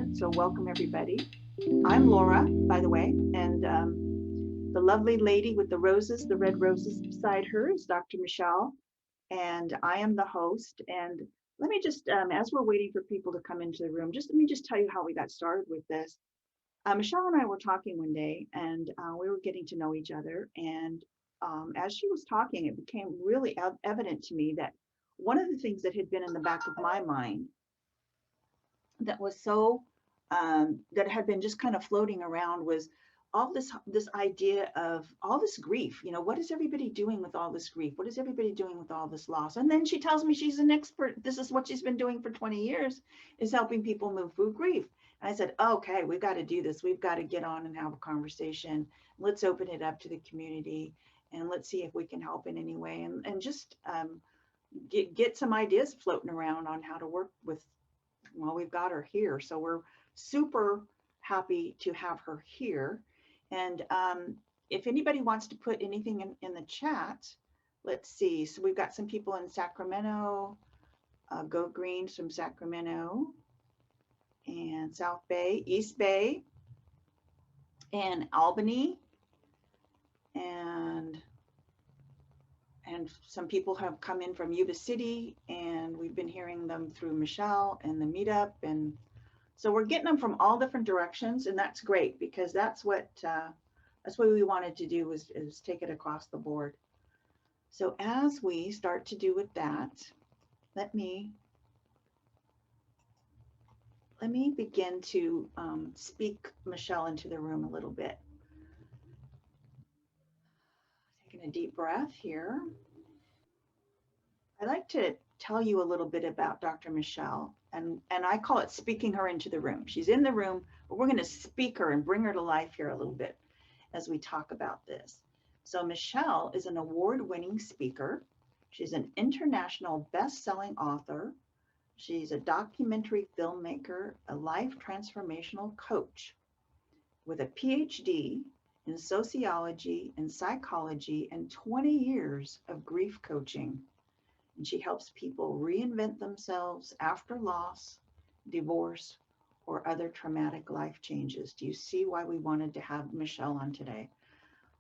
introduction, so welcome everybody. I'm Laura, by the way, and the lovely lady with the roses, the red roses beside her is Dr. Michelle, and I am the host. And let me just, as we're waiting for people to come into the room, let me just tell you how we got started with this. Michelle and I were talking one day, and we were getting to know each other. And as she was talking, it became really evident to me that one of the things that had been in the back of my mind that was so that had been just kind of floating around was all this idea of all this grief. You know, what is everybody doing with all this grief? What is everybody doing with all this loss? And then she tells me she's an expert. This is what she's been doing for 20 years, is helping people move through grief. And I said, okay, we've got to do this. We've got to get on and have a conversation. Let's open it up to the community and let's see if we can help in any way, and just get some ideas floating around on how to work with. Well, we've got her here, so we're super happy to have her here. And if anybody wants to put anything in the chat, let's see. So we've got some people in Sacramento, Go Greens from Sacramento, and South Bay, East Bay, and Albany, and some people have come in from Yuba City, and we've been hearing them through Michelle and the meetup. And so we're getting them from all different directions, and that's great, because that's what we wanted to do, is take it across the board. So as we start to do with that, let me begin to speak Michelle into the room a little bit. Taking a deep breath here. I'd like to tell you a little bit about Dr. Michelle, and I call it speaking her into the room. She's in the room, but we're going to speak her and bring her to life here a little bit as we talk about this. So Michelle is an award-winning speaker. She's an international best-selling author. She's a documentary filmmaker, a life transformational coach with a Ph.D. in sociology and psychology and 20 years of grief coaching. And she helps people reinvent themselves after loss, divorce, or other traumatic life changes. Do you see why we wanted to have Michelle on today?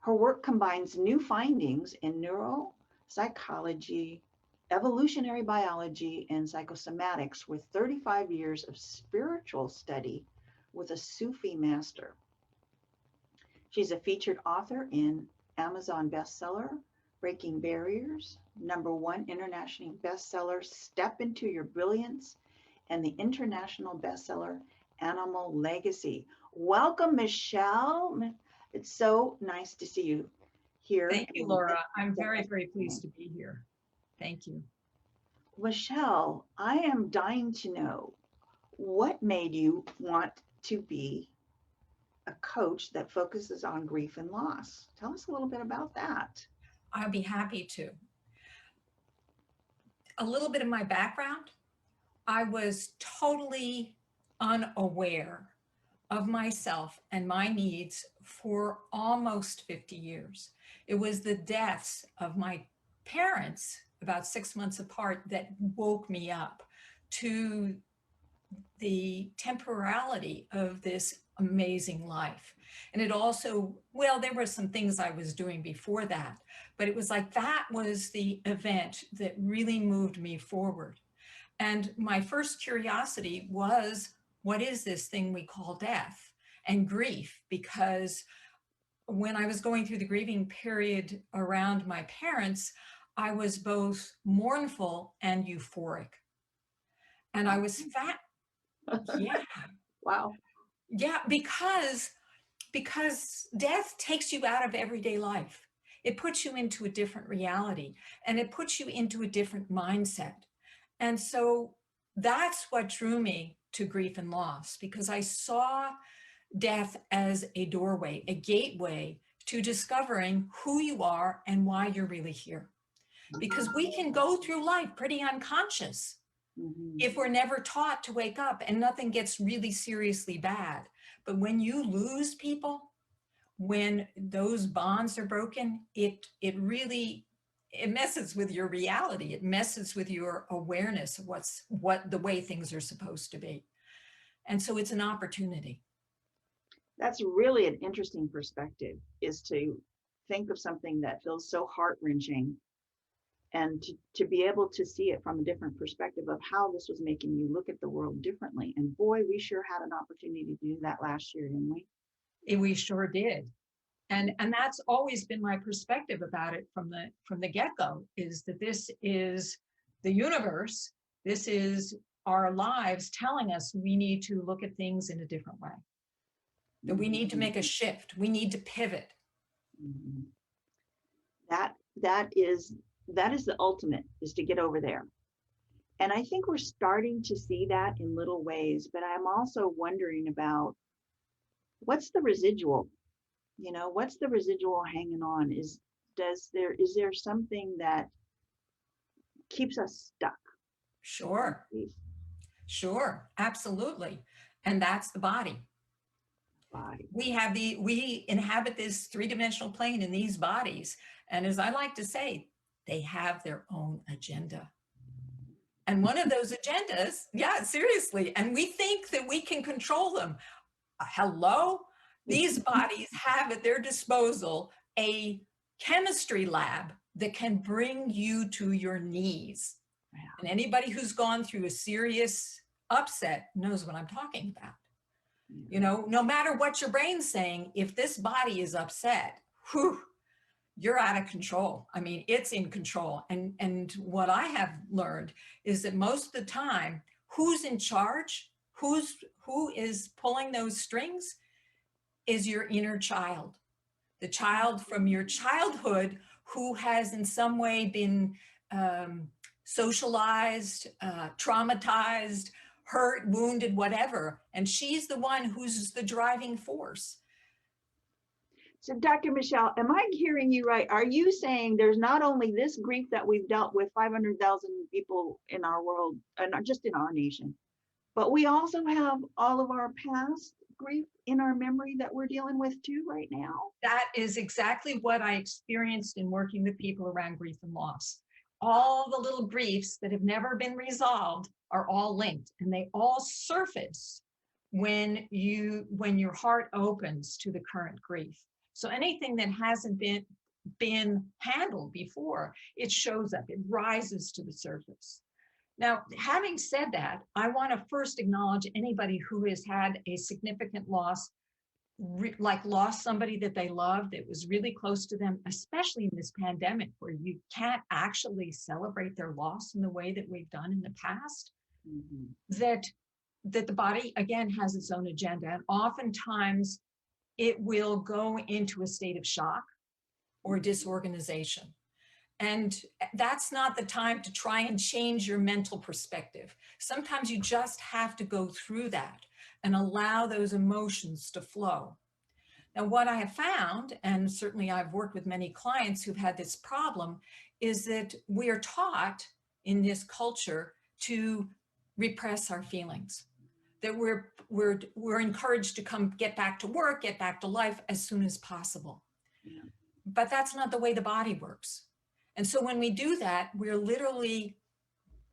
Her work combines new findings in neuropsychology, evolutionary biology, and psychosomatics with 35 years of spiritual study with a Sufi master. She's a featured author in Amazon bestseller, Breaking Barriers, #1 international bestseller, Step Into Your Brilliance, and the international bestseller, Animal Legacy. Welcome, Michelle. It's so nice to see you here. Thank you, Laura. I'm very, very pleased to be here. Thank you. Michelle, I am dying to know, what made you want to be a coach that focuses on grief and loss? Tell us a little bit about that. I'll be happy to. A little bit of my background. I was totally unaware of myself and my needs for almost 50 years. It was the deaths of my parents, about 6 months apart, that woke me up to the temporality of this amazing life. And it also, well, there were some things I was doing before that, but it was like that was the event that really moved me forward. And my first curiosity was, what is this thing we call death and grief? Because when I was going through the grieving period around my parents, I was both mournful and euphoric. And I was fat. Yeah. Wow. Yeah, because death takes you out of everyday life. It puts you into a different reality, and it puts you into a different mindset. And so that's what drew me to grief and loss, because I saw death as a doorway, a gateway to discovering who you are and why you're really here. Because we can go through life pretty unconscious. If we're never taught to wake up and nothing gets really seriously bad. But when you lose people, when those bonds are broken, it messes with your reality. It messes with your awareness of what the way things are supposed to be. And so it's an opportunity. That's really an interesting perspective, is to think of something that feels so heart-wrenching and to be able to see it from a different perspective of how this was making you look at the world differently. And boy, we sure had an opportunity to do that last year, didn't we? We sure did. And that's always been my perspective about it from the get-go, is that this is the universe, this is our lives telling us we need to look at things in a different way, that we need to make a shift, we need to pivot. Mhm. That is the ultimate, is to get over there. And I think we're starting to see that in little ways, but I'm also wondering about what's the residual? What's the residual hanging on? Is there something that keeps us stuck? Sure, sure, absolutely. And that's the body. Body. We inhabit this three-dimensional plane in these bodies. And as I like to say, they have their own agenda. And one of those agendas, yeah, seriously, and we think that we can control them. Hello? These bodies have at their disposal a chemistry lab that can bring you to your knees. Yeah. And anybody who's gone through a serious upset knows what I'm talking about. No matter what your brain's saying, if this body is upset, whew, you're out of control. I mean, it's in control. And what I have learned is that most of the time, who's in charge, who is pulling those strings, is your inner child. The child from your childhood who has in some way been socialized, traumatized, hurt, wounded, whatever. And she's the one who's the driving force. So, Dr. Michelle, am I hearing you right? Are you saying there's not only this grief that we've dealt with 500,000 people in our world, and not just in our nation, but we also have all of our past grief in our memory that we're dealing with too right now? That is exactly what I experienced in working with people around grief and loss. All the little griefs that have never been resolved are all linked, and they all surface when your heart opens to the current grief. So anything that hasn't been handled before, it shows up, it rises to the surface. Now, having said that, I want to first acknowledge anybody who has had a significant loss, like lost somebody that they loved that was really close to them, especially in this pandemic where you can't actually celebrate their loss in the way that we've done in the past. That the body, again, has its own agenda. And oftentimes it will go into a state of shock or disorganization. And that's not the time to try and change your mental perspective. Sometimes you just have to go through that and allow those emotions to flow. Now, what I have found, and certainly I've worked with many clients who've had this problem, is that we are taught in this culture to repress our feelings, that we're encouraged to get back to work, get back to life as soon as possible. Yeah. But that's not the way the body works. And so when we do that, we're literally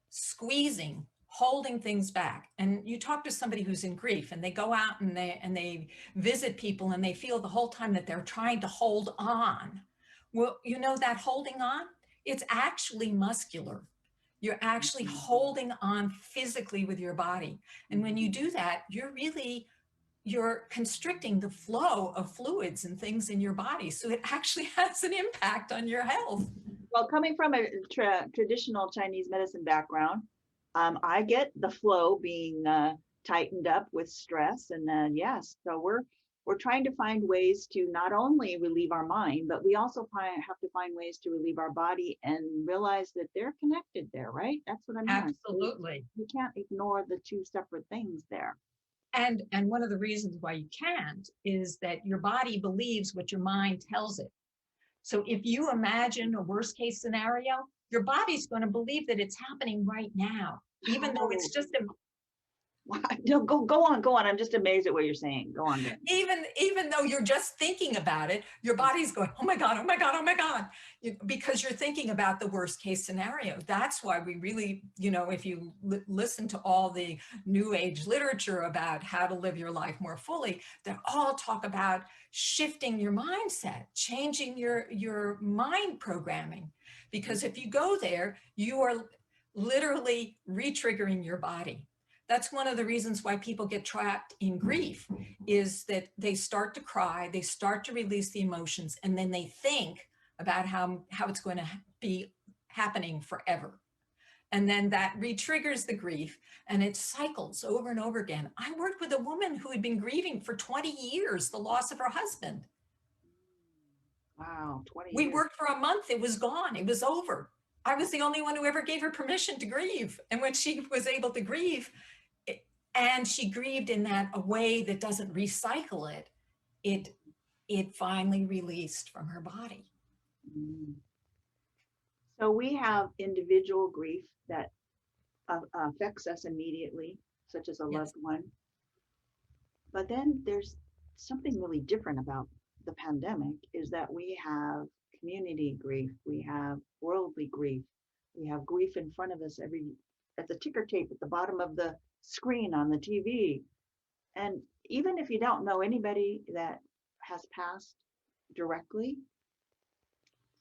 squeezing, holding things back. And you talk to somebody who's in grief and they go out and they visit people and they feel the whole time that they're trying to hold on. Well, that holding on, it's actually muscular. You're actually holding on physically with your body. And when you do that, you're constricting the flow of fluids and things in your body. So it actually has an impact on your health. Well, coming from a traditional Chinese medicine background, I get the flow being tightened up with stress, and yes, so we're trying to find ways to not only relieve our mind, but we also have to find ways to relieve our body and realize that they're connected there, right? That's what I'm hearing. Absolutely. You can't ignore the two separate things there. And one of the reasons why you can't is that your body believes what your mind tells it. So if you imagine a worst case scenario, your body's going to believe that it's happening right now, even though it's just No, go on, go on. I'm just amazed at what you're saying. Go on, then. Even though you're just thinking about it, your body's going, oh my God, oh my God, oh my God, because you're thinking about the worst case scenario. That's why we really, if you listen to all the new age literature about how to live your life more fully, they all talk about shifting your mindset, changing your mind programming. Because if you go there, you are literally re-triggering your body. That's one of the reasons why people get trapped in grief, is that they start to cry, they start to release the emotions, and then they think about how it's going to be happening forever. And then that re-triggers the grief, and it cycles over and over again. I worked with a woman who had been grieving for 20 years the loss of her husband. Wow, 20 We years. worked for a month, it was gone, it was over. I was the only one who ever gave her permission to grieve. And when she was able to grieve, and she grieved in that a way that doesn't recycle it finally released from her body. Mm. So we have individual grief that affects us immediately, such as a Yes. loved one. But then there's something really different about the pandemic, is that we have community grief, we have worldly grief, we have grief in front of us at the ticker tape at the bottom of the screen on the TV. And even if you don't know anybody that has passed directly,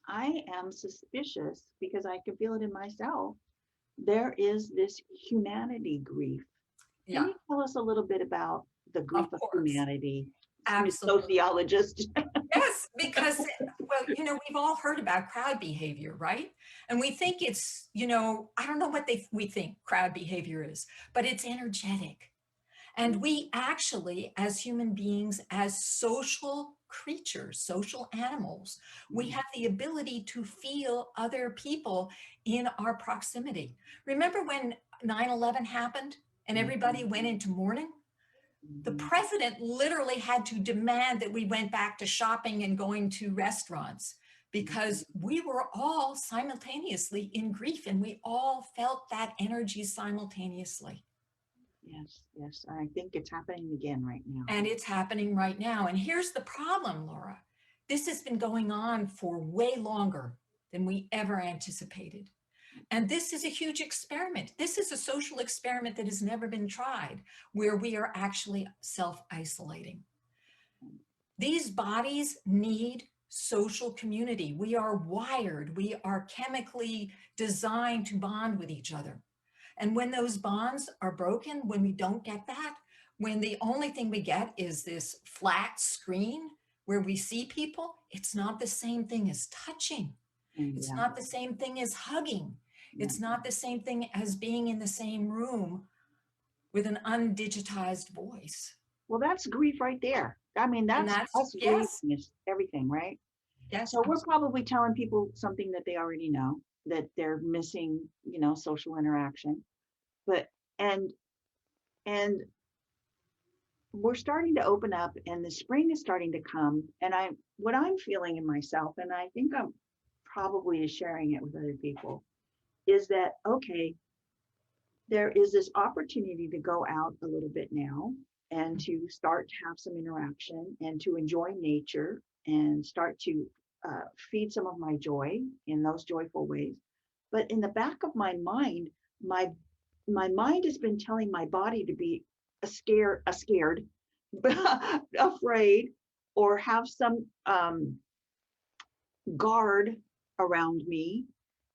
I am suspicious, because I can feel it in myself. There is this humanity grief. Can Yeah, you tell us a little bit about the grief of of course. humanity, Miss Absolutely. Sociologist? Yes, because, well, we've all heard about crowd behavior, right? And we think it's, I don't know what we think crowd behavior is, but it's energetic. And we actually, as human beings, as social creatures, social animals, we have the ability to feel other people in our proximity. Remember when 9/11 happened and everybody went into mourning? The Mhm. president literally had to demand that we went back to shopping and going to restaurants, because we were all simultaneously in grief and we all felt that energy simultaneously. Yes, yes. I think it's happening again right now. And it's happening right now. And here's the problem, Laura. This has been going on for way longer than we ever anticipated. And this is a huge experiment. This is a social experiment that has never been tried, where we are actually self-isolating. These bodies need social community. We are wired, we are chemically designed to bond with each other. And when those bonds are broken, when we don't get that, when the only thing we get is this flat screen where we see people, it's not the same thing as touching. It's Yeah, not the same thing as hugging. yeah. It's not the same thing as being in the same room with an undigitized voice. Well, that's grief right there. I mean, And that's that's, us yes, grieving is everything, right? yes, So we're absolutely. probably telling people something that they already know, that they're missing, social interaction. But and and we're starting to open up, and the spring is starting to come. And what I'm feeling in myself, and I think I'm probably sharing it with other people, is that okay, there is this opportunity to go out a little bit now and to start to have some interaction and to enjoy nature and start to feed some of my joy in those joyful ways. But in the back of my mind, my my mind has been telling my body to be scared, afraid, or have some guard around me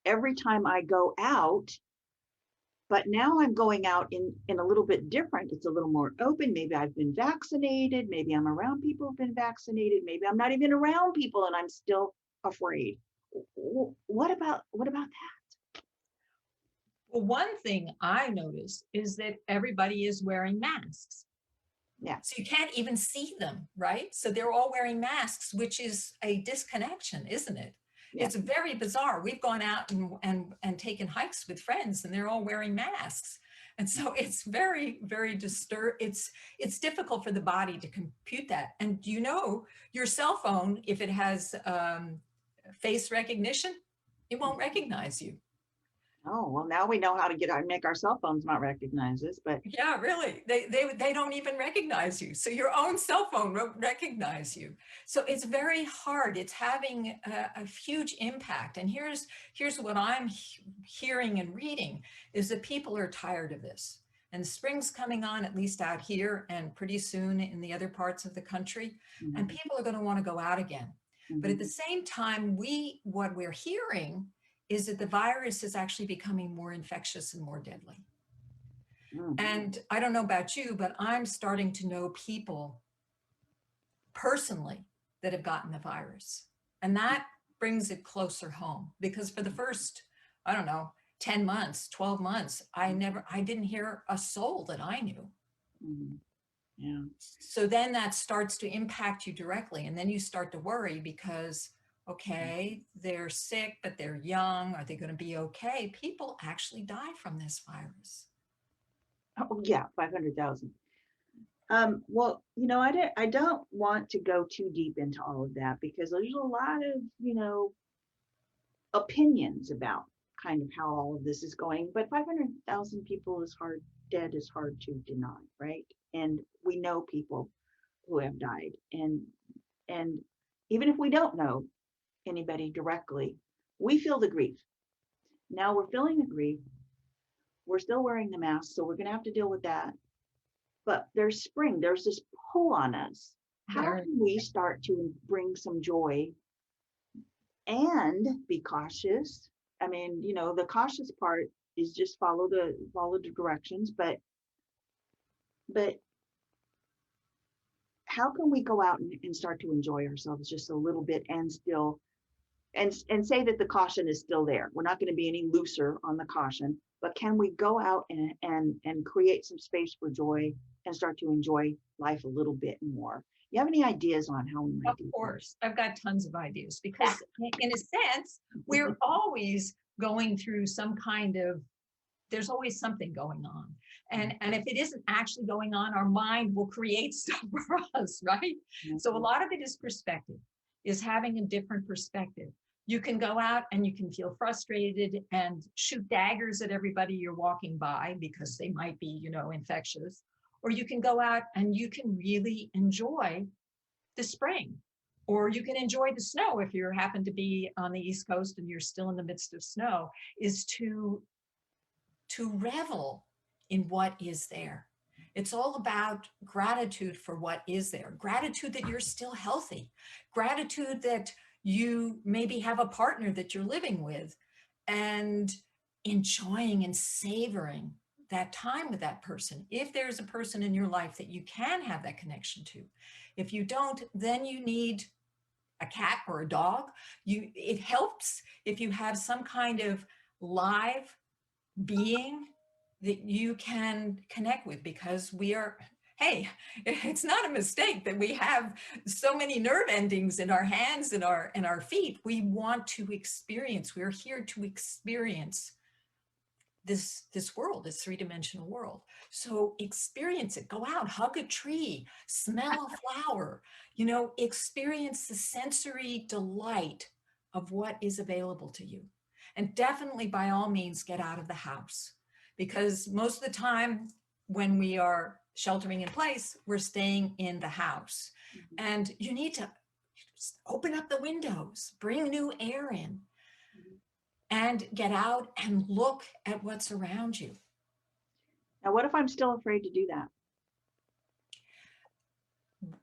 every time I go out. But now I'm going out in a little bit different. It's a little more open. Maybe I've been vaccinated. Maybe I'm around people who've been vaccinated. Maybe I'm not even around people and I'm still afraid. What about that? Well, one thing I noticed is that everybody is wearing masks. Yeah, So you can't even see them, right? So they're all wearing masks, which is a disconnection, isn't it? yeah. It's very bizarre. We've gone out and taken hikes with friends and they're all wearing masks. And so it's very, very it's difficult for the body to compute that. And your cell phone, if it has face recognition, it won't recognize you. Oh, well, now we know how to make our cell phones not recognize us, but Yeah, really. They don't even recognize you. So your own cell phone won't recognize you. So it's very hard. It's having a huge impact. And here's what I'm hearing and reading is that people are tired of this. And spring's coming on, at least out here, and pretty soon in the other parts of the country. And mhm, people are going to want to go out again. But at mhm, the same time, what we're hearing is that the virus is actually becoming more infectious and more deadly. mm. And I don't know about you, but I'm starting to know people personally that have gotten the virus. And that brings it closer home because for the first, I don't know, 10 months, 12 months, I didn't hear a soul that I knew. Mhm. Yeah. So then that starts to impact you directly. And then you start to worry because, okay, they're sick, but they're young. Are they going to be okay? People actually die from this virus. Oh, yeah, 500,000. Well, I don't want to go too deep into all of that because there's a lot of, opinions about kind of how all of this is going. But 500,000 people dead is hard to deny, right? And we know people who have died. And even if we don't know anybody directly, we feel the grief. Now we're feeling the grief. We're still wearing the mask, so we're going to have to deal with that. But there's spring, there's this pull on us. How There, can we start to bring some joy and be cautious? I mean, the cautious part is just follow the directions, but how can we go out and start to enjoy ourselves just a little bit and still and say that the caution is still there. We're not going to be any looser on the caution, but can we go out and create some space for joy and start to enjoy life a little bit more? You have any ideas on how we of might do course, I've got tons of ideas that? because, in a sense, we're always going through some kind of, there's always something going on. And if it isn't actually going on, our mind will create stuff for us, right? So a Mhm, lot of it is perspective, is having a different perspective. You can go out and you can feel frustrated and shoot daggers at everybody you're walking by because they might be, infectious. Or you can go out and you can really enjoy the spring, or you can enjoy the snow if you happen to be on the East Coast and you're still in the midst of snow, is to revel in what is there. It's all about gratitude for what is there, gratitude that you're still healthy, gratitude that you maybe have a partner that you're living with, and enjoying and savoring that time with that person. If there's a person in your life that you can have that connection to, if you don't, then you need a cat or a dog. It helps if you have some kind of live being that you can connect with, because we are, hey, it's not a mistake that we have so many nerve endings in our hands and our feet. We want to experience, we're here to experience this world, this three-dimensional world. So experience it. Go out, hug a tree, smell a flower, experience the sensory delight of what is available to you. And definitely, by all means, get out of the house, because most of the time when we are sheltering in place, we're staying in the house. mhm, And you need to open up the windows, bring new air in, mhm. and get out and look at what's around you. Now, what if I'm still afraid to do that?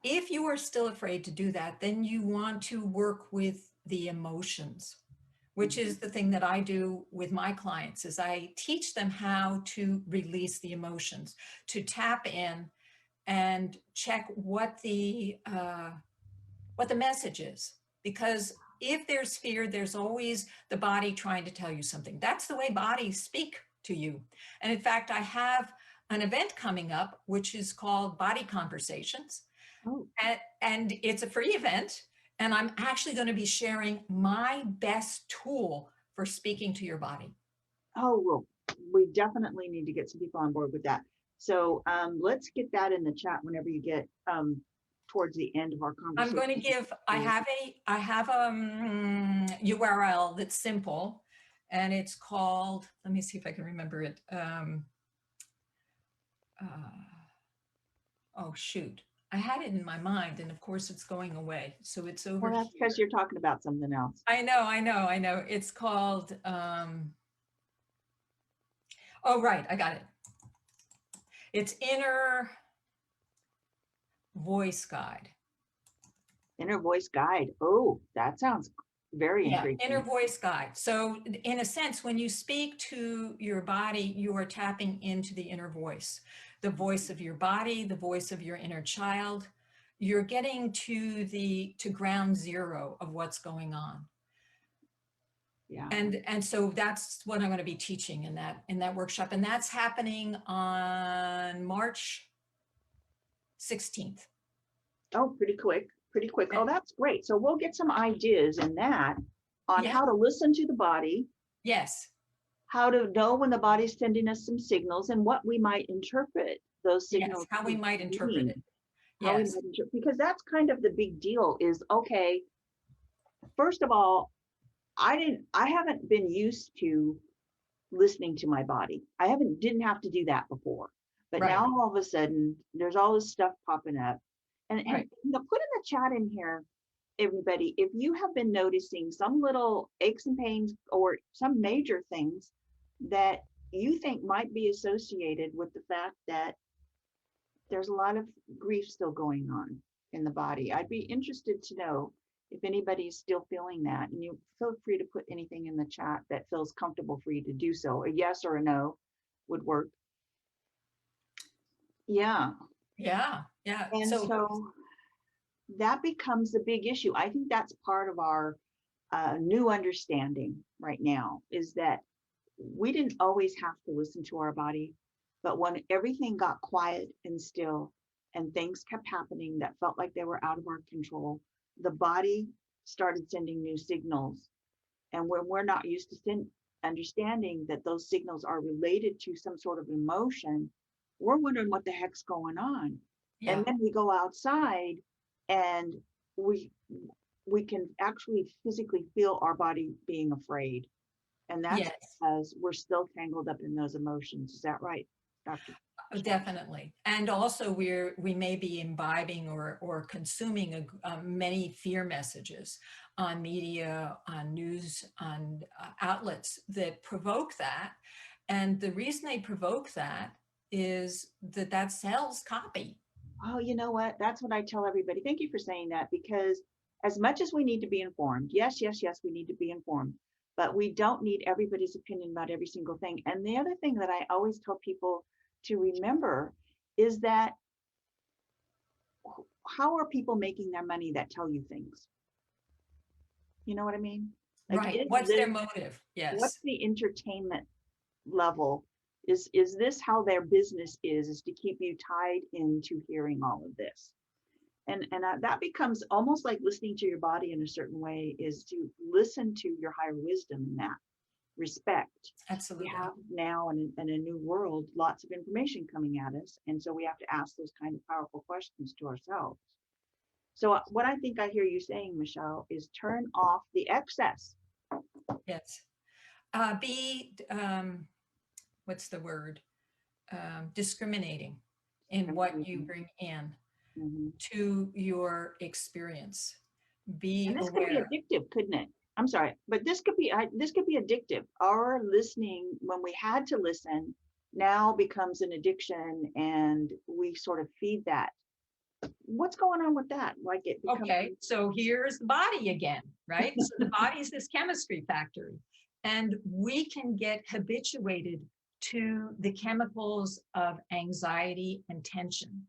If you are still afraid to do that, then you want to work with the emotions, which Mhm, is the thing that I do with my clients, is I teach them how to release the emotions, to tap in and check what the message is. Because if there's fear, there's always the body trying to tell you something. That's the way bodies speak to you. And in fact, I have an event coming up, which is called Body Conversations. oh, And it's a free event. And I'm actually going to be sharing my best tool for speaking to your body. oh, well, we definitely need to get some people on board with that. So let's get that in the chat whenever you get towards the end of our I'm conversation. going to give, I have a URL that's simple. and it's called, let me see if I can remember it. Uh, oh, shoot. I had it in my mind, and of course it's going away. So it's over Well, that's here. because you're talking about something else. I know, I know, I know. It's called, oh, right, I got it. It's Inner Voice Guide. Inner voice guide. Oh, that sounds very Yeah, intriguing. Inner Voice Guide. So in a sense, when you speak to your body, you are tapping into the inner voice, the voice of your body, the voice of your inner child. You're getting to ground zero of what's going on. Yeah. And so that's what I'm going to be teaching in that workshop, and that's happening on March 16th. Oh, pretty quick, pretty quick. Eh, Oh, that's great. So we'll get some ideas in that on Yeah. how to listen to the body, Yes. how to know when the body's sending us some signals, and what we might interpret those Yes. signals How we to might interpret mean. it. How we Yes. might interpret, because that's kind of the big deal is, okay, first of all, I haven't been used to listening to my body. Didn't have to do that before. But Right. now all of a sudden there's all this stuff popping up. And Right. put in the chat in here, everybody, if you have been noticing some little aches and pains or some major things that you think might be associated with the fact that there's a lot of grief still going on in the body. I'd be interested to know if anybody's still feeling that. And you feel free to put anything in the chat that feels comfortable for you to do so. A yes or a no would work. Yeah. Yeah. Yeah. And So so that becomes a big issue. I think that's part of our new understanding right now is that we didn't always have to listen to our body, but when everything got quiet and still and things kept happening that felt like they were out of our control, the body started sending new signals. And when we're not used to understanding that those signals are related to some sort of emotion, we're wondering what the heck's going on. yeah. And then we go outside and we we can actually physically feel our body being afraid. And that's Yes. because we're still tangled up in those emotions. Is that right, Dr. Michelle? Definitely. And also we may be imbibing or consuming many fear messages on media, on news, on outlets that provoke that. And the reason they provoke that is that sells copy. Oh, you know what? That's what I tell everybody. Thank you for saying that, because as much as we need to be informed, yes, yes, yes, we need to be informed, but we don't need everybody's opinion about every single thing. And the other thing that I always tell people to remember is that how are people making their money that tell you things? You know what I mean? Like, Right. is What's this, their motive? what's Yes. the entertainment level? Is this how their business is to keep you tied into hearing all of this? And that becomes almost like listening to your body in a certain way, is to listen to your higher wisdom in that respect. We Absolutely. have now in a new world lots of information coming at us, and so we have to ask those kind of powerful questions to ourselves. So what I think I hear you saying, Michelle, is turn off the excess. Yes. Be what's the word? Discriminating in what you bring in Mm-hmm. to your experience. And Be this could be aware. addictive, couldn't it? I'm sorry, but this could be addictive. Our listening, when we had to listen, now becomes an addiction, and we sort of feed that. What's going on with that? Like it becomes. Okay, so here's the body again, right? So the body is this chemistry factory, and we can get habituated to the chemicals of anxiety and tension,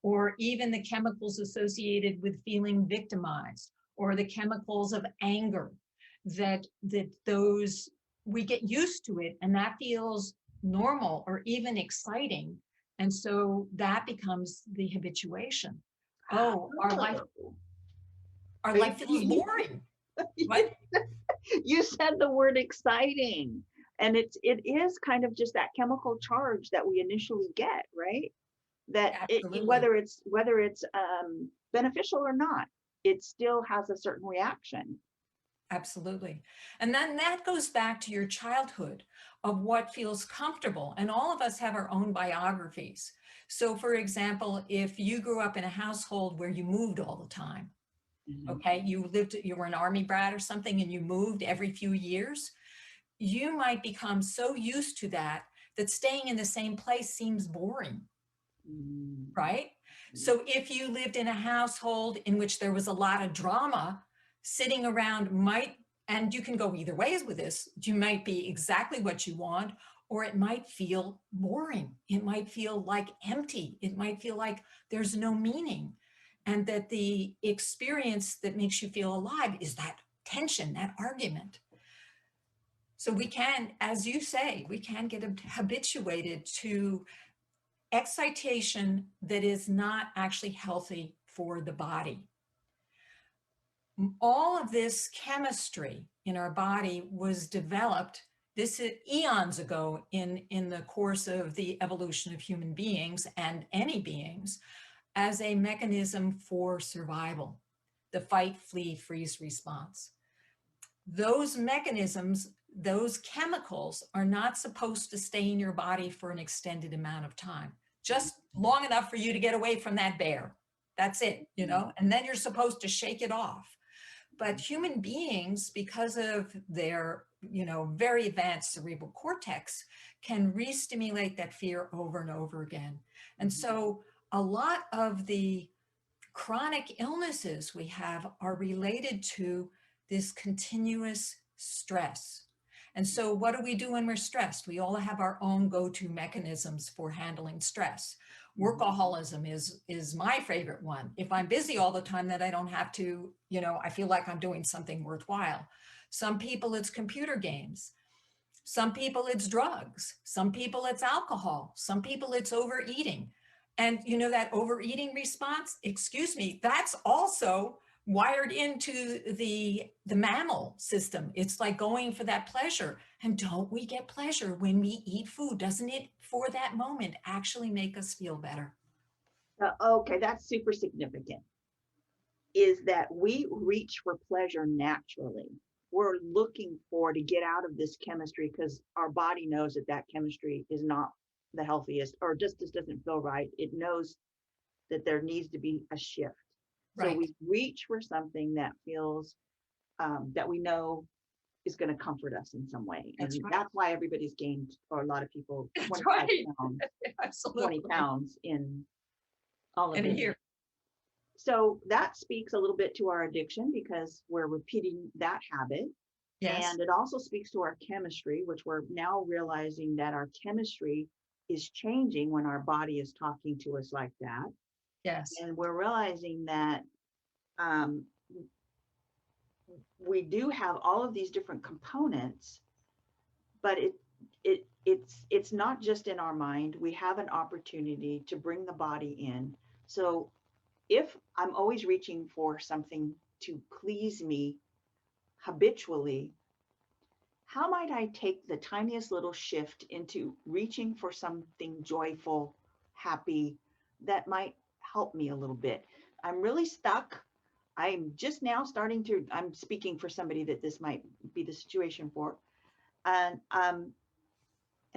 or even the chemicals associated with feeling victimized, or the chemicals of anger, that those we get used to it, and that feels normal or even exciting, and so that becomes the habituation. Oh, Oh, our are you, life feels boring. What? you said the word exciting, and it is kind of just that chemical charge that we initially get, right? That Absolutely. whether it's beneficial or not, it still has a certain reaction. Absolutely. And then that goes back to your childhood of what feels comfortable. And all of us have our own biographies. So, for example, if you grew up in a household where you moved all the time, Mhm. okay, you were an army brat or something and you moved every few years, you might become so used to that that staying in the same place seems boring, Mm. right? Mhm. So if you lived in a household in which there was a lot of drama, sitting around might, and you can go either ways with this, you might be exactly what you want, or it might feel boring. It might feel like empty. It might feel like there's no meaning. And that the experience that makes you feel alive is that tension, that argument. So we can, as you say, we can get habituated to excitation that is not actually healthy for the body. All of this chemistry in our body was developed this eons ago in the course of the evolution of human beings and any beings as a mechanism for survival, the fight, flee, freeze response. Those mechanisms, those chemicals are not supposed to stay in your body for an extended amount of time, just long enough for you to get away from that bear. That's it, and then you're supposed to shake it off. But human beings, because of their, very advanced cerebral cortex, can re-stimulate that fear over and over again. And so a lot of the chronic illnesses we have are related to this continuous stress. And so what do we do when we're stressed? We all have our own go-to mechanisms for handling stress. Workaholism is my favorite one. If I'm busy all the time, that I don't have to, I feel like I'm doing something worthwhile. Some people it's computer games. Some people it's drugs. Some people it's alcohol. Some people it's overeating. And that overeating response, excuse me, that's also wired into the mammal system. It's like going for that pleasure. And don't we get pleasure when we eat food? Doesn't it, for that moment, actually make us feel better? Okay, that's super significant. Is that we reach for pleasure naturally. We're looking for to get out of this chemistry because our body knows that that chemistry is not the healthiest or just doesn't feel right. It knows that there needs to be a shift. So Right. we reach for something that feels that we know is going to comfort us in some way. That's And right. that's why everybody's gained, or a lot of people, That's 25 right. pounds, 20 Absolutely. pounds in all of In a this. year. So that speaks a little bit to our addiction because we're repeating that habit. Yes. And it also speaks to our chemistry, which we're now realizing that our chemistry is changing when our body is talking to us like that. Yes. And we're realizing that um, we do have all of these different components, but it's not just in our mind. We have an opportunity to bring the body in. So if I'm always reaching for something to please me habitually, how might I take the tiniest little shift into reaching for something joyful, happy, that might help me a little bit? I'm really stuck. I'm just now starting to, I'm speaking for somebody that this might be the situation for. And and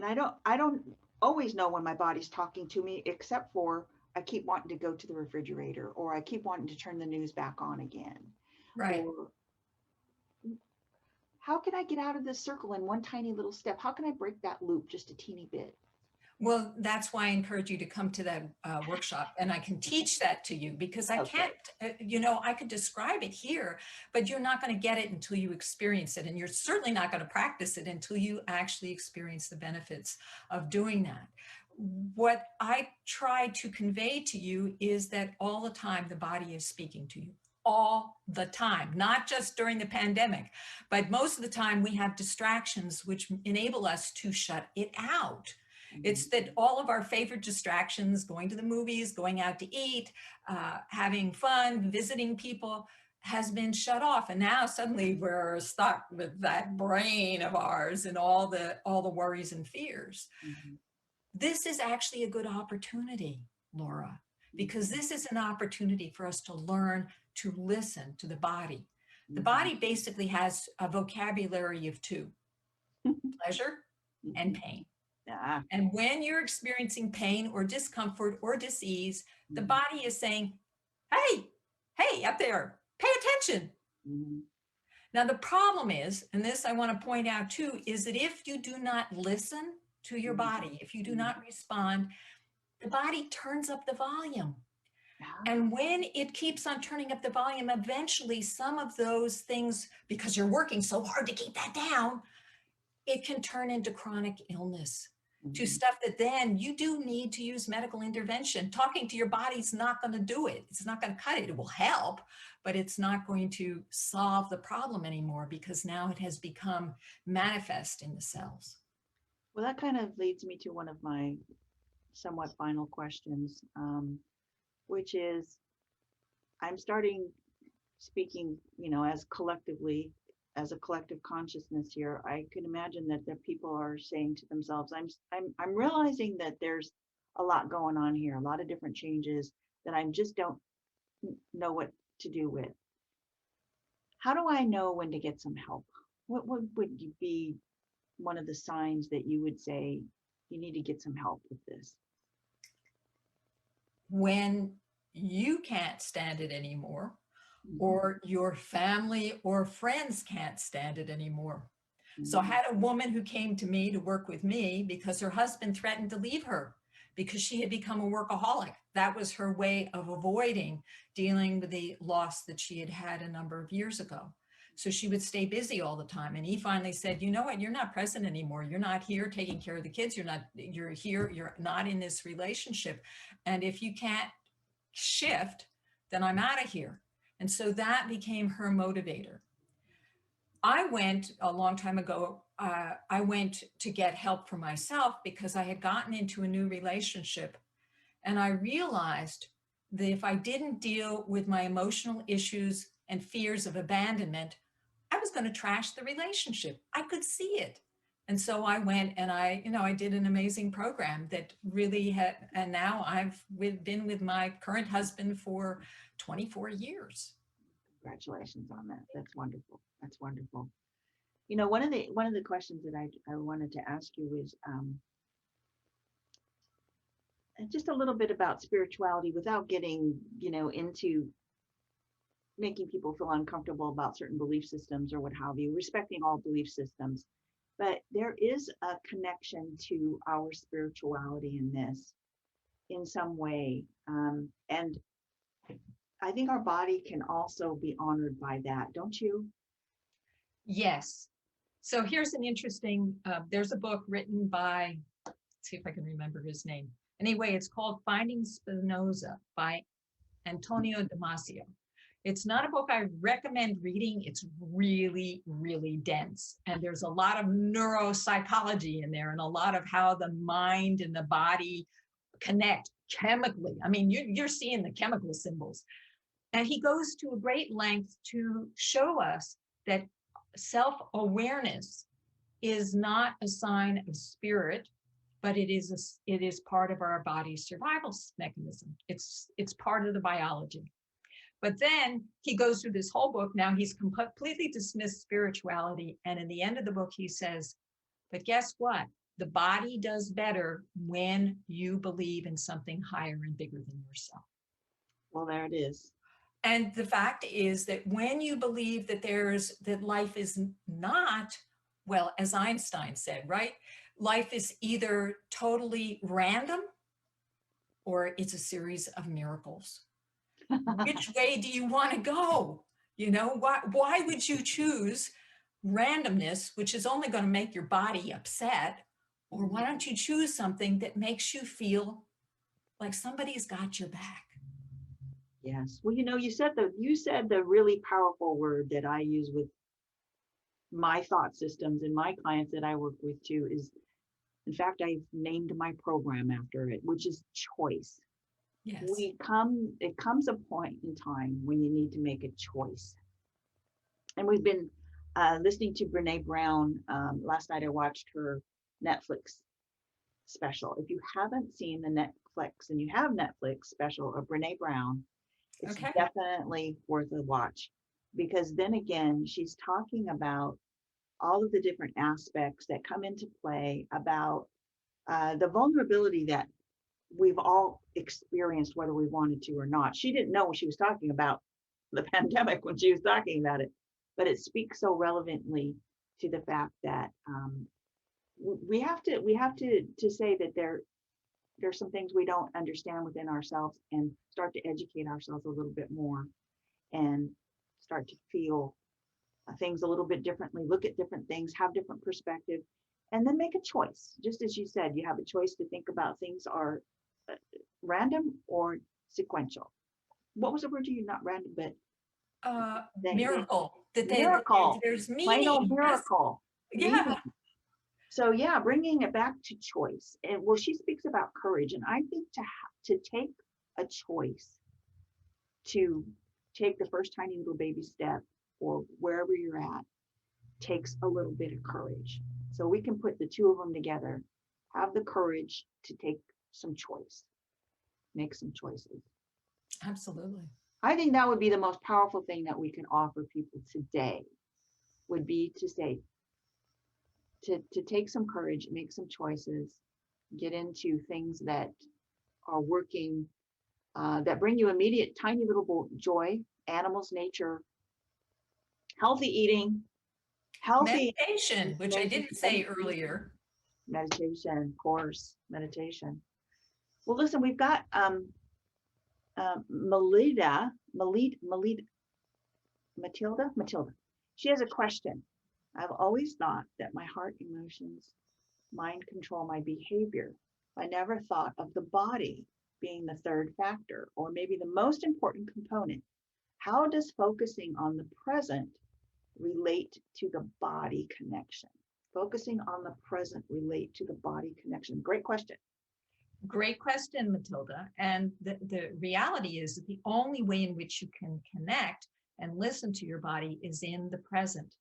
I don't always know when my body's talking to me, except for I keep wanting to go to the refrigerator or I keep wanting to turn the news back on again. Right. Or how can I get out of this circle in one tiny little step? How can I break that loop just a teeny bit? Well, that's why I encourage you to come to that workshop, and I can teach that to you because I can't, Okay. I could describe it here, but you're not going to get it until you experience it. And you're certainly not going to practice it until you actually experience the benefits of doing that. What I try to convey to you is that all the time the body is speaking to you. All the time, not just during the pandemic, but most of the time we have distractions which enable us to shut it out. It's Mhm. that all of our favorite distractions, going to the movies, going out to eat, having fun, visiting people, has been shut off. And now suddenly we're stuck with that brain of ours and all the worries and fears. Mhm. This is actually a good opportunity, Laura, because Mhm. this is an opportunity for us to learn to listen to the body, The Mhm. body basically has a vocabulary of two: pleasure and Mhm. pain. Ah, And when you're experiencing pain or discomfort or disease, the mhm. body is saying, hey, hey, up there, pay attention. Mhm. Now, the problem is, and this I want to point out too, is that if you do not listen to your Mhm. body, if you do Mhm. not respond, the body turns up the volume. Ah, And when it keeps on turning up the volume, eventually some of those things, because you're working so hard to keep that down, it can turn into chronic illness, to mhm. stuff that then you do need to use medical intervention. Talking to your body's not going to do it. It's not going to cut it. It will help, but it's not going to solve the problem anymore because now it has become manifest in the cells. Well, that kind of leads me to one of my somewhat final questions, which is I'm starting speaking, as collectively, as a collective consciousness here. I can imagine that the people are saying to themselves, I'm realizing that there's a lot going on here, a lot of different changes that I just don't know what to do with. How do I know when to get some help? What would be one of the signs that you would say you need to get some help with this? When you can't stand it anymore, Mhm. or your family or friends can't stand it anymore. So I Mhm. had a woman who came to me to work with me because her husband threatened to leave her because she had become a workaholic. That was her way of avoiding dealing with the loss that she had had a number of years ago. So she would stay busy all the time. And he finally said, you know what, you're not present anymore. You're not here taking care of the kids. You're here, you're not in this relationship. And if you can't shift, then I'm out of here. And so that became her motivator. I went a long time ago, I went to get help for myself because I had gotten into a new relationship. And I realized that if I didn't deal with my emotional issues and fears of abandonment, I was going to trash the relationship. I could see it. And so I went and I did an amazing program that really had, and now been with my current husband for 24 years. Congratulations on that. That's wonderful. That's wonderful. One of the questions that I wanted to ask you is just a little bit about spirituality without getting, into making people feel uncomfortable about certain belief systems or what have you, respecting all belief systems. But there is a connection to our spirituality in this in some way. And I think our body can also be honored by that, don't you? Yes. So here's an interesting, there's a book written by, let's see if I can remember his name. Anyway, it's called Finding Spinoza by Antonio Damasio. It's not a book I recommend reading. It's really, really dense. And there's a lot of neuropsychology in there and a lot of how the mind and the body connect chemically. I mean, you're seeing the chemical symbols. And he goes to a great length to show us that self-awareness is not a sign of spirit, but it is part of our body's survival mechanism. It's part of the biology. But then he goes through this whole book. Now he's completely dismissed spirituality. And in the end of the book, he says, but guess what? The body does better when you believe in something higher and bigger than yourself. Well, there it is. And the fact is that when you believe that life is not, well, as Einstein said, right? Life is either totally random or it's a series of miracles. Which way do you want to go? Why would you choose randomness, which is only going to make your body upset? Or why don't you choose something that makes you feel like somebody's got your back? Yes. Well, you said the really powerful word that I use with my thought systems and my clients that I work with too is, in fact, I've named my program after it, which is choice. Yes. It comes a point in time when you need to make a choice. And we've been listening to Brene Brown. Last night I watched her Netflix special. If you haven't seen the Netflix and you have Netflix special of Brene Brown, it's Okay. definitely worth a watch. because then again, she's talking about all of the different aspects that come into play about the vulnerability that we've all experienced, whether we wanted to or not. She didn't know when she was talking about the pandemic when she was talking about it, but it speaks so relevantly to the fact that we have to say that there's some things we don't understand within ourselves and start to educate ourselves a little bit more and start to feel things a little bit differently, look at different things, have different perspective, and then make a choice. Just as you said, you have a choice to think about things are random or sequential. What was the word you used? Not random, but Miracle. miracle, There's plain old meaning. Yes. miracle. Yeah. So yeah, bringing it back to choice, and well, she speaks about courage, and I think to take a choice, to take the first tiny little baby step, or wherever you're at, takes a little bit of courage. So we can put the two of them together, have the courage to take some choice, make some choices. Absolutely. I think that would be the most powerful thing that we can offer people today, would be to say, to take some courage, make some choices, get into things that are working, that bring you immediate tiny little joy, animals, nature, healthy eating, healthy Meditation, which I didn't say earlier. meditation, of course, meditation. Well, listen, we've got Melida, Matilda. She has a question. I've always thought that my heart, emotions, mind control my behavior. I never thought of the body being the third factor, or maybe the most important component. How does focusing on the present relate to the body connection? Focusing on the present relate to the body connection. Great question. Great question, Matilda. And the reality is that the only way in which you can connect and listen to your body is in the present.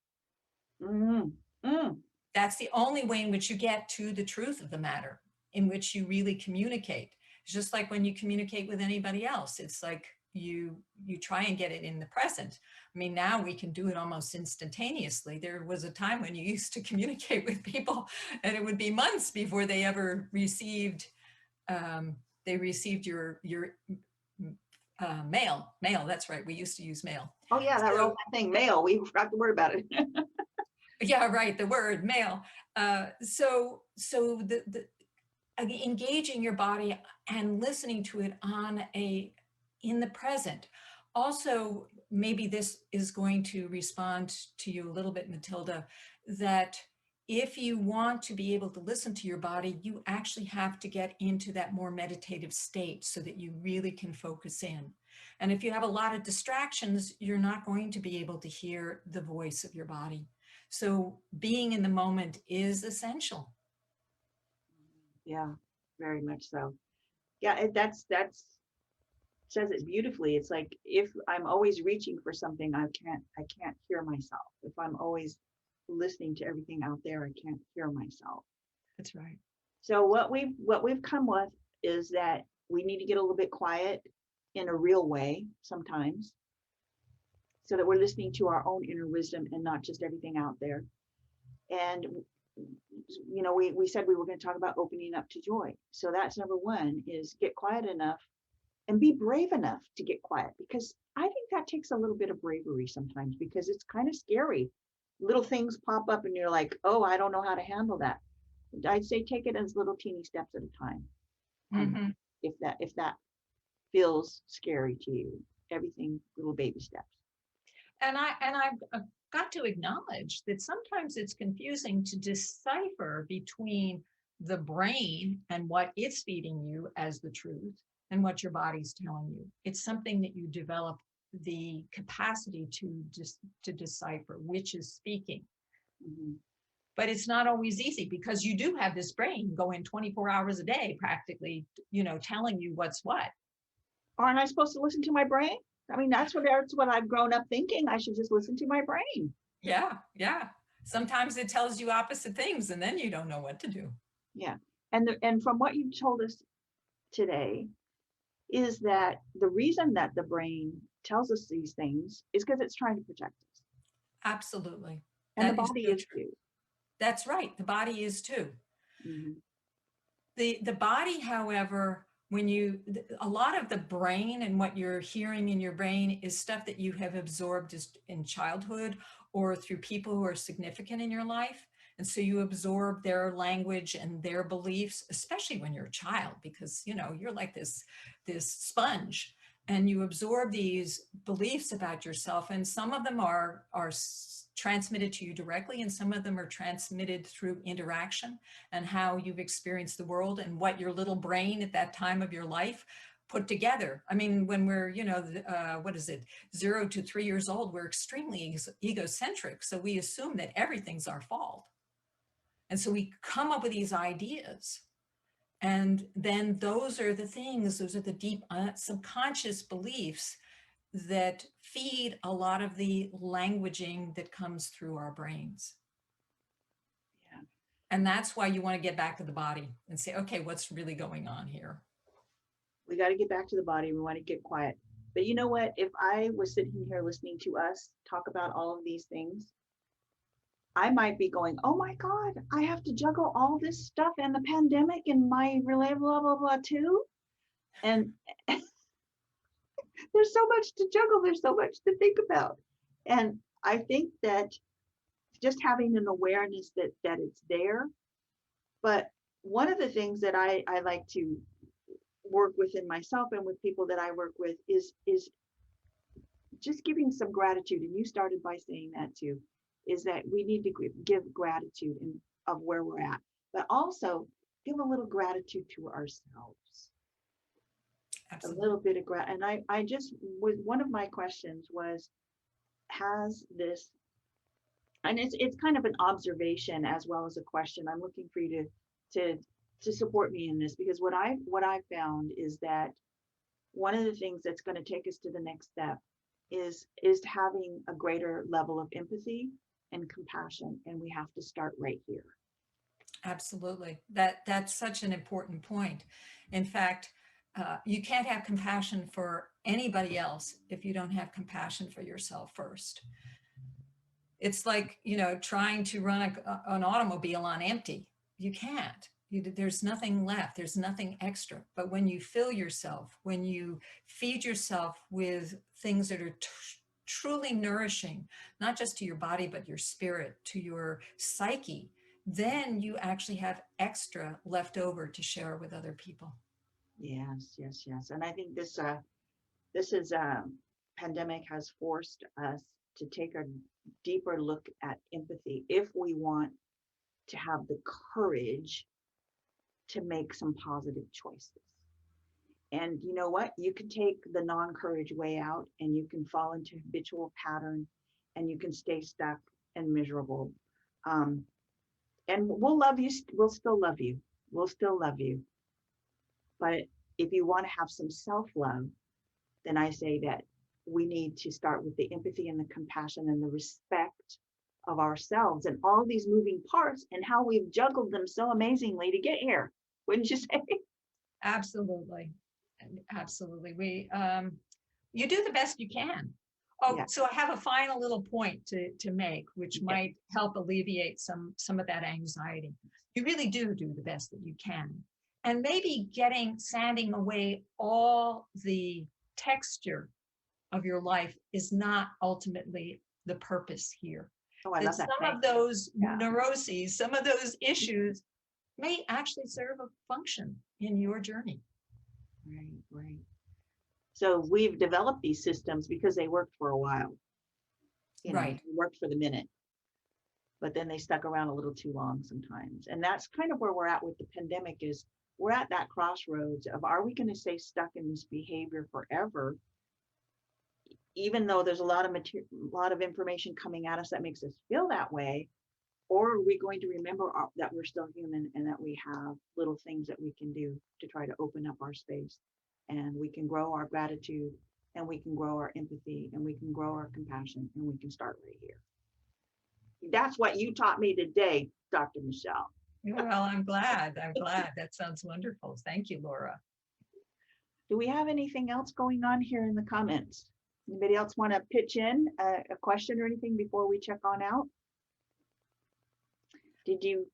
Mm, mm. That's the only way in which you get to the truth of the matter, in which you really communicate. It's just like when you communicate with anybody else. It's like you try and get it in the present. I mean, now we can do it almost instantaneously. There was a time when you used to communicate with people and it would be months before they ever received your mail. That's right. We used to use mail. Oh yeah, that real thing, mail. We forgot to worry about it. Yeah, right. The word mail. So the engaging your body and listening to it in the present. Also, maybe this is going to respond to you a little bit, Matilda, that if you want to be able to listen to your body, you actually have to get into that more meditative state so that you really can focus in. And if you have a lot of distractions, you're not going to be able to hear the voice of your body. So being in the moment is essential. Yeah, very much so. Yeah, that's says it beautifully. It's like if I'm always reaching for something, I can't hear myself. If I'm always listening to everything out there, I can't hear myself. That's right. So what we've come with is that we need to get a little bit quiet in a real way sometimes, so that we're listening to our own inner wisdom and not just everything out there. And we said we were going to talk about opening up to joy. So that's number one, is get quiet enough and be brave enough to get quiet, because I think that takes a little bit of bravery sometimes, because it's kind of scary. Little things pop up and you're like, oh, I don't know how to handle that. I'd say take it as little teeny steps at a time. Mm-hmm. If that feels scary to you, everything little baby steps. And I've got to acknowledge that sometimes it's confusing to decipher between the brain and what it's feeding you as the truth and what your body's telling you. It's something that you develop the capacity to decipher which is speaking. Mm-hmm. But it's not always easy, because you do have this brain going 24 hours a day, practically, telling you what's what. Aren't I supposed to listen to my brain? I mean, that's what I've grown up thinking. I should just listen to my brain. Yeah. Sometimes it tells you opposite things and then you don't know what to do. Yeah. And from what you told us today, is that the reason that the brain tells us these things is because it's trying to protect us. Absolutely. And the That is body so is true. too. That's right. The body is too. Mhm. The body, however, when you, a lot of the brain and what you're hearing in your brain is stuff that you have absorbed just in childhood or through people who are significant in your life. And so you absorb their language and their beliefs, especially when you're a child, because you know you're like this sponge, and you absorb these beliefs about yourself. And some of them are transmitted to you directly, and some of them are transmitted through interaction and how you've experienced the world and what your little brain at that time of your life put together. I mean, when we're, you know, what is it, 0 to 3 years old, we're extremely egocentric. So we assume that everything's our fault. And so we come up with these ideas. And then those are the things, those are the deep subconscious beliefs that feed a lot of the languaging that comes through our brains. Yeah. And that's why you want to get back to the body and say, okay, what's really going on here? We got to get back to the body. We want to get quiet. But you know what? If I was sitting here listening to us talk about all of these things, I might be going, oh my God, I have to juggle all this stuff and the pandemic and my relay, blah, blah, blah, too. And there's so much to juggle. There's so much to think about. And I think that just having an awareness that it's there. But one of the things that I like to work within myself and with people that I work with is just giving some gratitude. And you started by saying that too, is that we need to give gratitude of where we're at, but also give a little gratitude to ourselves. A Absolutely. little bit of gratitude. And I just was, one of my questions was, has this, and it's kind of an observation as well as a question. I'm looking for you to to support me in this, because what I found is that one of the things that's going to take us to the next step is having a greater level of empathy and compassion, and we have to start right here. Absolutely. That's such an important point. In fact, you can't have compassion for anybody else if you don't have compassion for yourself first. It's like, you know, trying to run an automobile on empty. You can't. There's nothing left. There's nothing extra. But when you fill yourself, when you feed yourself with things that are truly nourishing, not just to your body, but your spirit, to your psyche, then you actually have extra left over to share with other people. Yes, yes, yes. And I think this is pandemic has forced us to take a deeper look at empathy if we want to have the courage to make some positive choices. And you know what? You can take the non-courage way out and you can fall into habitual pattern and you can stay stuck and miserable. Um, and we'll love you. We'll still love you. We'll still love you. But if you want to have some self-love, then I say that we need to start with the empathy and the compassion and the respect of ourselves and all these moving parts and how we've juggled them so amazingly to get here. Wouldn't you say? Absolutely. Absolutely. You do the best you can. Oh, Yeah. so I have a final little point to make, which Yeah. might help alleviate some of that anxiety. You really do the best that you can. And maybe sanding away all the texture of your life is not ultimately the purpose here. Oh, I That love that. some Thank of you. those Yeah. neuroses, some of those issues may actually serve a function in your journey. Right, right. So we've developed these systems because they worked for a while. You know, Right. they worked for the minute, but then they stuck around a little too long sometimes. And that's kind of where we're at with the pandemic is we're at that crossroads of, are we going to stay stuck in this behavior forever? Even though there's a lot of a lot of information coming at us that makes us feel that way, or are we going to remember that we're still human and that we have little things that we can do to try to open up our space, and we can grow our gratitude and we can grow our empathy and we can grow our compassion and we can start right here. That's what you taught me today, Dr. Michelle. Well, I'm glad. I'm glad. That sounds wonderful. Thank you, Laura. Do we have anything else going on here in the comments? Anybody else want to pitch in a question or anything before we check on out? Did you,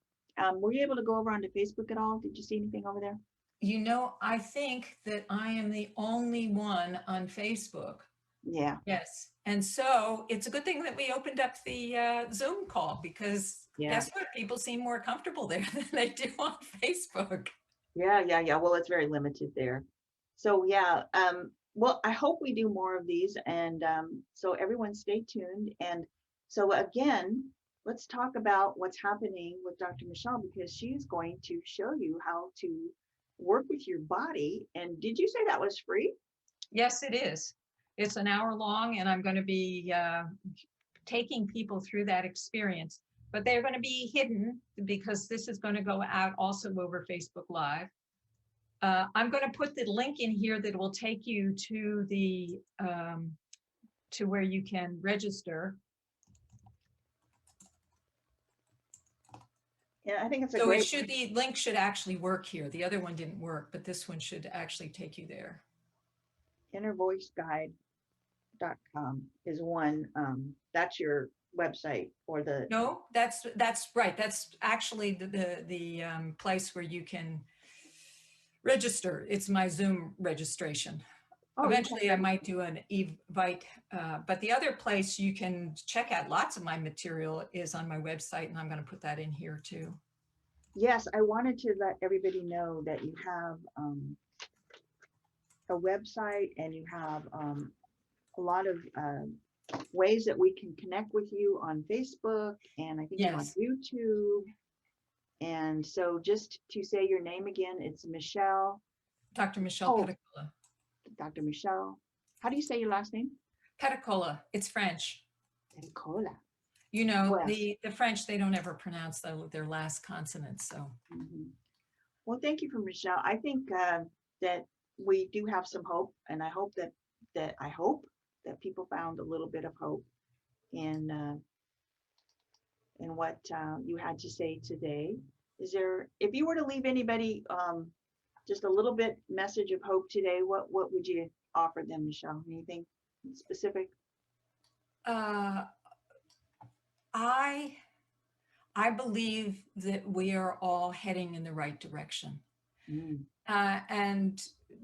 were you able to go over onto Facebook at all? Did you see anything over there? You know, I think that I am the only one on Facebook. Yeah. Yes. And so it's a good thing that we opened up the Zoom call, because Yeah. guess what? People seem more comfortable there than they do on Facebook. Yeah. Well, it's very limited there. So yeah, well, I hope we do more of these, and so everyone stay tuned. And so again, let's talk about what's happening with Dr. Michelle, because she's going to show you how to work with your body. And did you say that was free? Yes, it is. It's an hour long, and I'm going to be taking people through that experience. But they're going to be hidden because this is going to go out also over Facebook Live. I'm going to put the link in here that will take you to the to where you can register. Yeah, I think it's a So great. the link should actually work here. The other one didn't work, but this one should actually take you there. Innervoiceguide.com is one. That's your website for the. No, that's right. That's actually the place where you can register. It's my Zoom registration. Oh, Eventually, I might do an Evite, but the other place you can check out lots of my material is on my website, and I'm going to put that in here too. Yes, I wanted to let everybody know that you have a website, and you have a lot of ways that we can connect with you on Facebook, and I think you're on Yes. YouTube. And so just to say your name again, it's Michelle. Dr. Michelle Pedicolis. Dr. Michelle. How do you say your last name? Pedicolis. It's French. Pedicolis. You know, the French, they don't ever pronounce their last consonants. So. Well, thank you for Michelle. I think that we do have some hope, and I hope that people found a little bit of hope in what you had to say today. Is there, if you were to leave anybody just a little bit message of hope today, what would you offer them, Michelle? Anything specific? I believe that we are all heading in the right direction. And,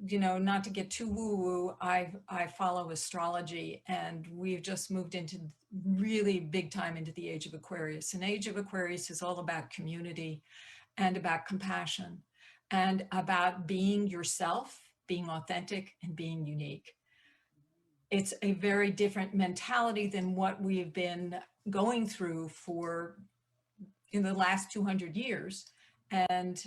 you know, not to get too woo-woo, I follow astrology, and we've just moved into really big time into the age of Aquarius. And age of Aquarius is all about community and about compassion and about being yourself, being authentic, and being unique. It's a very different mentality than what we've been going through in the last 200 years. And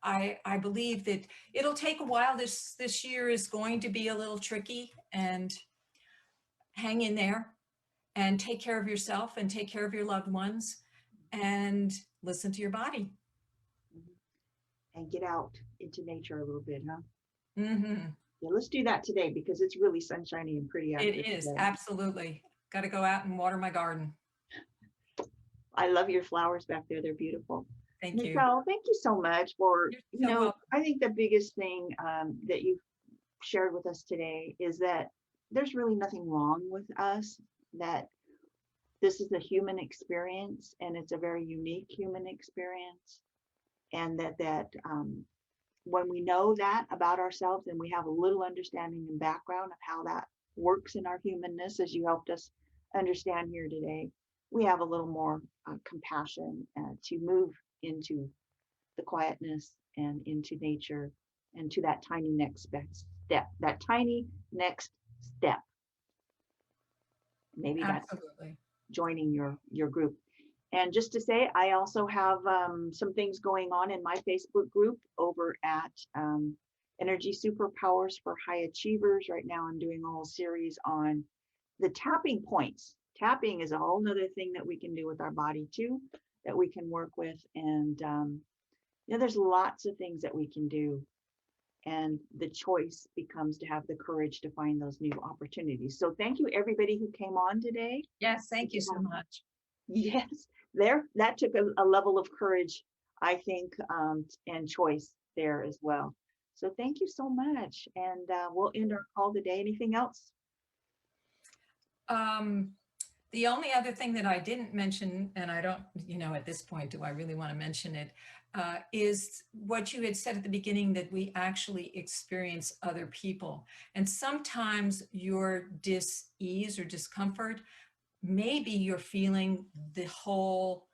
I believe that it'll take a while. This year is going to be a little tricky, and hang in there and take care of yourself and take care of your loved ones and listen to your body. And get out into nature a little bit, huh? Mm-hmm. Yeah, let's do that today, because it's really sunshiny and pretty out It here is, today. absolutely. Got to go out and water my garden. I love your flowers back there. They're beautiful. Thank you. Michelle, thank you so much for, welcome. I think the biggest thing that you've shared with us today is that there's really nothing wrong with us, that this is a human experience, and it's a very unique human experience. And that when we know that about ourselves, and we have a little understanding and background of how that works in our humanness, as you helped us understand here today, we have a little more compassion to move into the quietness and into nature, and to that tiny next step, maybe that's joining your group. And just to say, I also have some things going on in my Facebook group over at Energy Superpowers for High Achievers. Right now I'm doing a whole series on the tapping points. Tapping is a whole nother thing that we can do with our body too, that we can work with. And there's lots of things that we can do. And the choice becomes to have the courage to find those new opportunities. So thank you, everybody who came on today. Yes, thank you so much. Yes, that took a level of courage, I think, and choice there as well. So thank you so much. And we'll end our call today. Anything else? The only other thing that I didn't mention, and I don't, at this point, do I really want to mention it, is what you had said at the beginning, that we actually experience other people. And sometimes your dis-ease or discomfort, maybe you're feeling the whole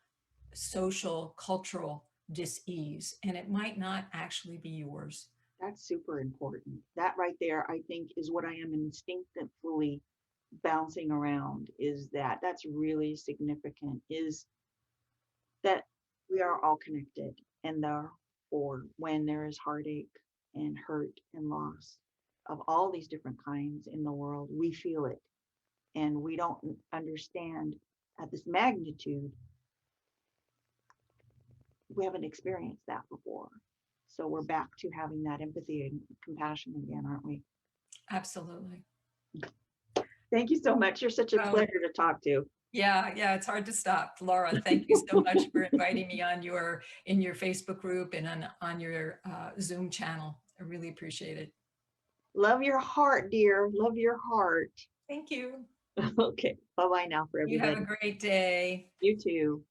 social, cultural dis-ease, and it might not actually be yours. That's super important. That right there, I think, is what I am instinctively bouncing around, is that that's really significant, is that we are all connected, and therefore when there is heartache and hurt and loss of all these different kinds in the world, we feel it, and we don't understand at this magnitude. We haven't experienced that before, so we're back to having that empathy and compassion again, aren't we? Absolutely. Thank you so much. You're such a Oh, pleasure to talk to. yeah, it's hard to stop. Laura, thank you so much for inviting me on in your Facebook group and on your Zoom channel. I really appreciate it. Love your heart, dear. Love your heart. Thank you. Okay. Bye bye now for You have a everybody. great day. You too.